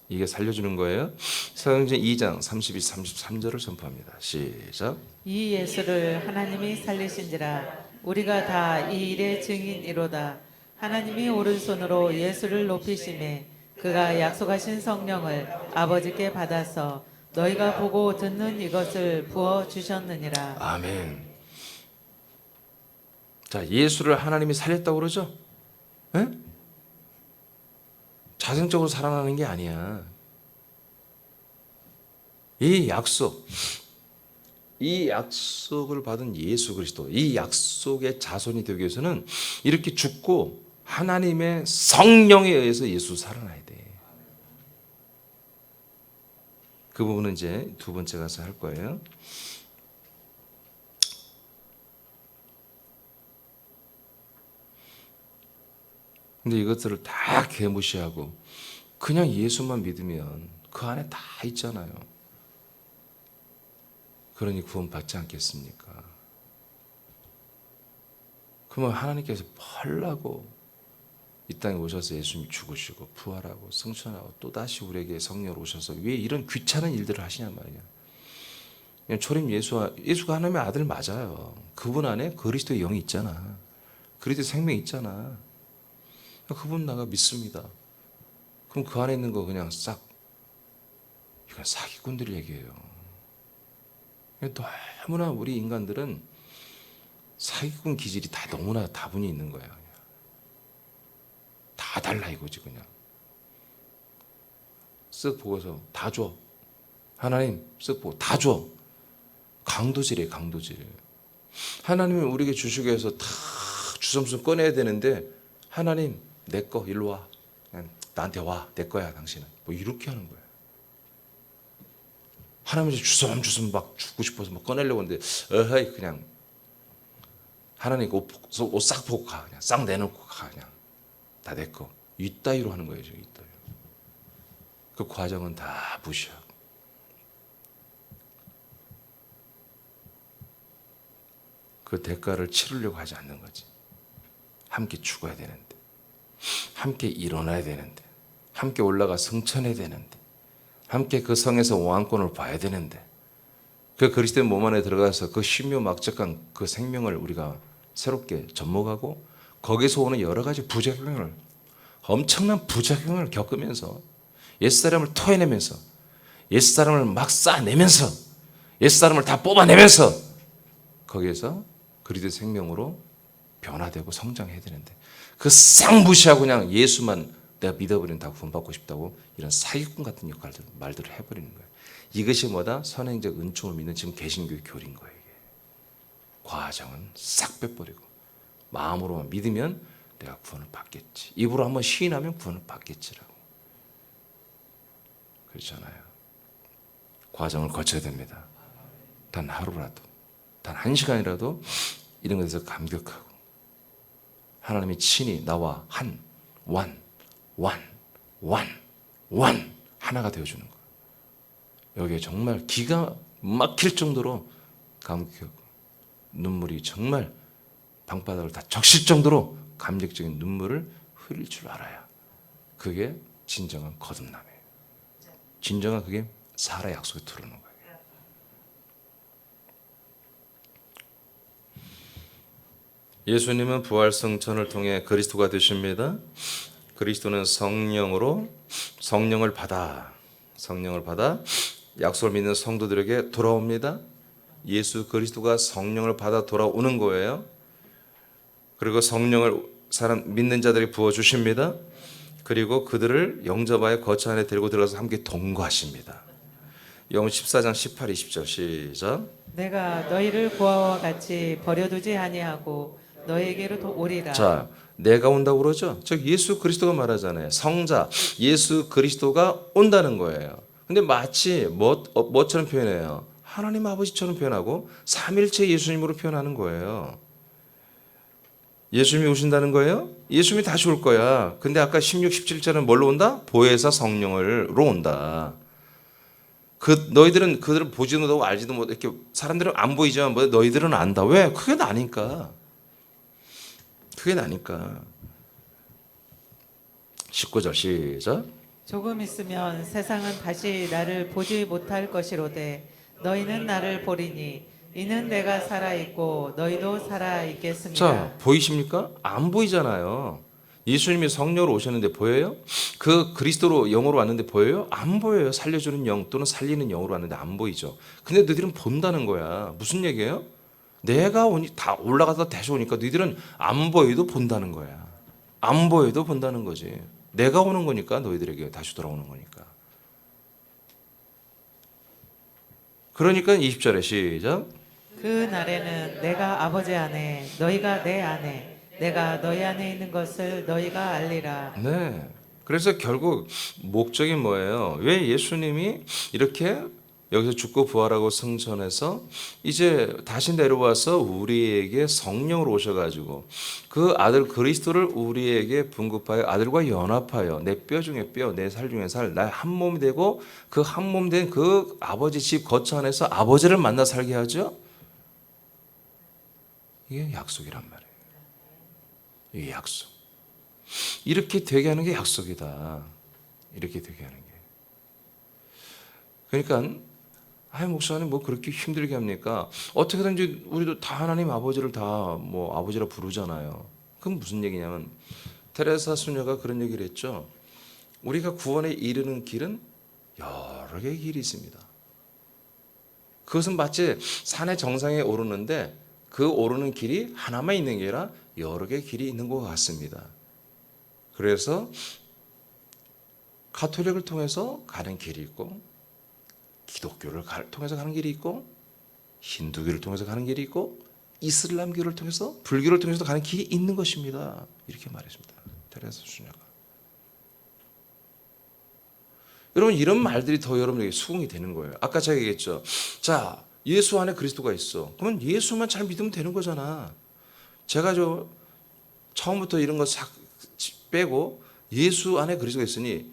이게 살려주는 거예요. 사도행전 2장 32, 33절을 선포합니다. 시작. 이 예수를 하나님이 살리신지라 우리가 다 이 일의 증인이로다. 하나님이 오른손으로 예수를 높이심에 그가 약속하신 성령을 아버지께 받아서 너희가 보고 듣는 이것을 부어 주셨느니라. 아멘. 자, 예수를 하나님이 살렸다고 그러죠? 에? 자생적으로 살아나는 게 아니야. 이 약속을 받은 예수 그리스도, 이 약속의 자손이 되기 위해서는 이렇게 죽고 하나님의 성령에 의해서 예수 살아나야 돼. 그 부분은 이제 두 번째 가서 할 거예요. 근데 이것들을 다 개무시하고 그냥 예수만 믿으면 그 안에 다 있잖아요. 그러니 구원받지 않겠습니까? 그러면 하나님께서 펄라고 이 땅에 오셔서 예수님이 죽으시고 부활하고 승천하고 또다시 우리에게 성령으로 오셔서 왜 이런 귀찮은 일들을 하시냔 말이야. 그냥 초림 예수가 하나님의 아들 맞아요. 그분 안에 그리스도의 영이 있잖아. 그리스도의 생명이 있잖아. 그분 나가 믿습니다. 그럼 그 안에 있는 거 그냥 싹 이건 사기꾼들 얘기예요. 너무나 우리 인간들은 사기꾼 기질이 다 너무나 다분히 있는 거야. 그냥. 다 달라 이거지 그냥. 쓱 보고서 다 줘. 하나님 쓱 보고 다 줘. 강도질이에요, 강도질. 하나님은 우리에게 주시기 위해서 다 주섬주섬 꺼내야 되는데 하나님 내 거 일로 와. 그냥 나한테 와. 내 거야 당신은. 뭐 이렇게 하는 거야. 하나님이 주섬주섬 막 죽고 싶어서 막 꺼내려고 하는데 어허이 그냥 하나님 옷 싹 보고 가. 그냥 싹 내놓고 가. 그냥 다 내 거. 이따위로 하는 거예요. 이따위로. 그 과정은 다 무시하고. 그 대가를 치르려고 하지 않는 거지. 함께 죽어야 되는데, 함께 일어나야 되는데, 함께 올라가 승천해야 되는데, 함께 그 성에서 왕권을 봐야 되는데, 그 그리스도의 몸 안에 들어가서 그 신묘막적한 그 생명을 우리가 새롭게 접목하고 거기서 오는 여러 가지 부작용을, 엄청난 부작용을 겪으면서 옛사람을 토해내면서 옛사람을 막 쌓아내면서 옛사람을 다 뽑아내면서 거기에서 그리스도의 생명으로 변화되고 성장해야 되는데 그 싹 무시하고 그냥 예수만 내가 믿어버리면 다 구원받고 싶다고 이런 사기꾼 같은 말들을 해버리는 거예요. 이것이 뭐다? 선행적 은총을 믿는 지금 개신교의 교리인 거예요. 이게. 과정은 싹 빼버리고 마음으로만 믿으면 내가 구원을 받겠지. 입으로 한번 시인하면 구원을 받겠지라고. 그렇잖아요. 과정을 거쳐야 됩니다. 단 하루라도, 단 한 시간이라도 이런 것에서 감격하고 하나님이 친히 나와 완 하나가 되어주는 거예요. 여기에 정말 기가 막힐 정도로 감격하고 눈물이 정말 방바닥을 다 적실 정도로 감격적인 눈물을 흘릴 줄 알아야 그게 진정한 거듭남이에요. 진정한 그게 살아 약속에 들어오는 거예요. 예수님은 부활 승천을 통해 그리스도가 되십니다. 그리스도는 성령을 받아 약속을 믿는 성도들에게 돌아옵니다. 예수 그리스도가 성령을 받아 돌아오는 거예요. 그리고 성령을 믿는 자들이 부어 주십니다. 그리고 그들을 영접하여 거처 안에 데리고 들어가서 함께 동거하십니다. 요한 14장 18, 20절 시작. 내가 너희를 고아와 같이 버려두지 아니하고 너희에게로 오리라. 자, 내가 온다고 그러죠. 즉 예수 그리스도가 말하잖아요. 성자 예수 그리스도가 온다는 거예요. 근데 마치 뭐처럼 표현해요? 하나님 아버지처럼 표현하고 삼일체 예수님으로 표현하는 거예요. 예수님이 오신다는 거예요? 예수님이 다시 올 거야. 근데 아까 16, 17절은 뭘로 온다? 보혜사 성령으로 온다. 너희들은 그들을 보지도 못하고 알지도 못하고 이렇게 사람들은 안 보이지만 너희들은 안다. 왜? 그게 나니까. 19절 시작. 조금 있으면 세상은 다시 나를 보지 못할 것이로되 너희는 나를 보리니 이는 내가 살아있고 너희도 살아있겠습니다. 자, 보이십니까? 안 보이잖아요. 예수님이 성령으로 오셨는데 보여요? 그 그리스도로 영으로 왔는데 보여요? 안 보여요. 살려주는 영 또는 살리는 영으로 왔는데 안 보이죠. 근데 너희들은 본다는 거야. 무슨 얘기예요? 내가 오니 다 올라가다 다시 오니까 너희들은 안 보여도 본다는 거야. 안 보여도 본다는 거지. 내가 오는 거니까 너희들에게 다시 돌아오는 거니까. 그러니까 20절에 시작. 그 날에는 내가 아버지 안에 너희가 내 안에 내가 너희 안에 있는 것을 너희가 알리라. 네. 그래서 결국 목적이 뭐예요? 왜 예수님이 이렇게 여기서 죽고 부활하고 승천해서 이제 다시 내려와서 우리에게 성령으로 오셔가지고 그 아들 그리스도를 우리에게 분급하여 아들과 연합하여 내 뼈 중에 뼈, 내 살 중에 살, 나의 한 몸이 되고 그 한 몸 된 그 아버지 집 거처 안에서 아버지를 만나 살게 하죠? 이게 약속이란 말이에요. 이게 약속. 이렇게 되게 하는 게 약속이다. 이렇게 되게 하는 게. 그러니까 목사님 뭐 그렇게 힘들게 합니까? 어떻게든지 우리도 다 하나님 아버지를 다 뭐 아버지라 부르잖아요. 그건 무슨 얘기냐면 테레사 수녀가 그런 얘기를 했죠. 우리가 구원에 이르는 길은 여러 개의 길이 있습니다. 그것은 마치 산의 정상에 오르는데 그 오르는 길이 하나만 있는 게 아니라 여러 개의 길이 있는 것 같습니다. 그래서 가톨릭을 통해서 가는 길이 있고 기독교를 통해서 가는 길이 있고 힌두교를 통해서 가는 길이 있고 이슬람교를 통해서 불교를 통해서 가는 길이 있는 것입니다. 이렇게 말했습니다. 테레사 수녀가. 여러분 이런 말들이 더 여러분에게 수긍이 되는 거예요. 아까 제가 얘기했죠. 자, 예수 안에 그리스도가 있어. 그러면 예수만 잘 믿으면 되는 거잖아. 제가 처음부터 이런 거 싹 빼고 예수 안에 그리스도가 있으니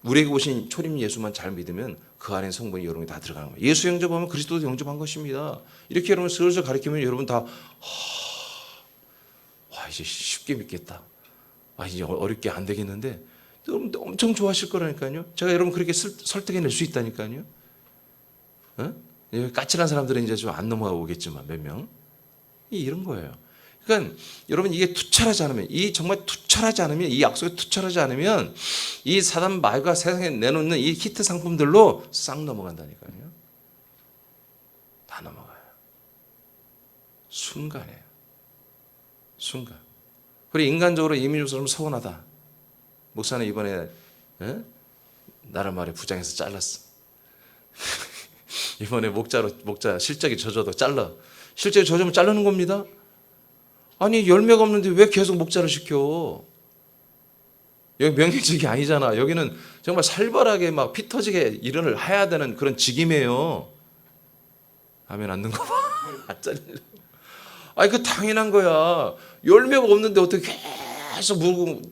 우리에게 오신 초림 예수만 잘 믿으면 그 안에 성분이 여러분이 다 들어가는 거예요. 예수 영접하면 그리스도도 영접한 것입니다. 이렇게 여러분 슬슬 가르치면 여러분 다 와, 이제 쉽게 믿겠다. 이제 어렵게 안 되겠는데 여러분 엄청 좋아하실 거라니까요. 제가 여러분 그렇게 설득해낼 수 있다니까요. 어? 까칠한 사람들은 이제 좀 안 넘어가겠지만 몇 명. 이런 거예요. 그러니까 여러분 이게 투철하지 않으면 정말 투철하지 않으면 이 약속에 투철하지 않으면 이 사단 마귀가 세상에 내놓는 이 히트 상품들로 싹 넘어간다니까요. 다 넘어가요. 순간이에요. 순간. 그리고 인간적으로 이민족처럼 서운하다. 목사는 이번에 나를 말에 부장해서 잘랐어. 이번에 목자 실적이 젖어도 잘라. 실적이 젖으면 자르는 겁니다. 아니 열매가 없는데 왜 계속 목자를 시켜? 여기 명예직이 아니잖아. 여기는 정말 살벌하게 막 피 터지게 일을 해야 되는 그런 직임이에요. 하면 안 되는 거 봐. 안 잘리려고. 아니 그 당연한 거야. 열매가 없는데 어떻게 계속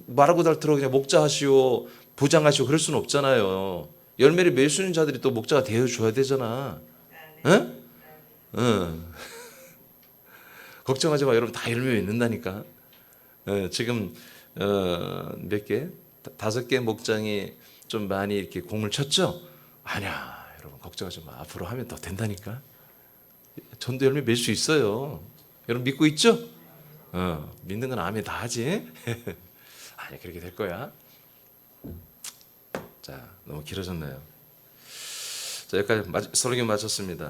말하고 닳도록 그냥 목자하시오, 부장하시오 그럴 수는 없잖아요. 열매를 맺을 수 있는 자들이 또 목자가 되어줘야 되잖아. 응? 응. 걱정하지 마. 여러분 다 열매 맺는다니까. 지금 몇 개? 5개 목장이 좀 많이 이렇게 공을 쳤죠? 아니야. 여러분 걱정하지 마. 앞으로 하면 더 된다니까. 전도 열매 맺을 수 있어요. 여러분 믿고 있죠? 믿는 건 아멘 다 하지. 아니 그렇게 될 거야. 자, 너무 길어졌네요. 자, 여기까지 설교 마쳤습니다.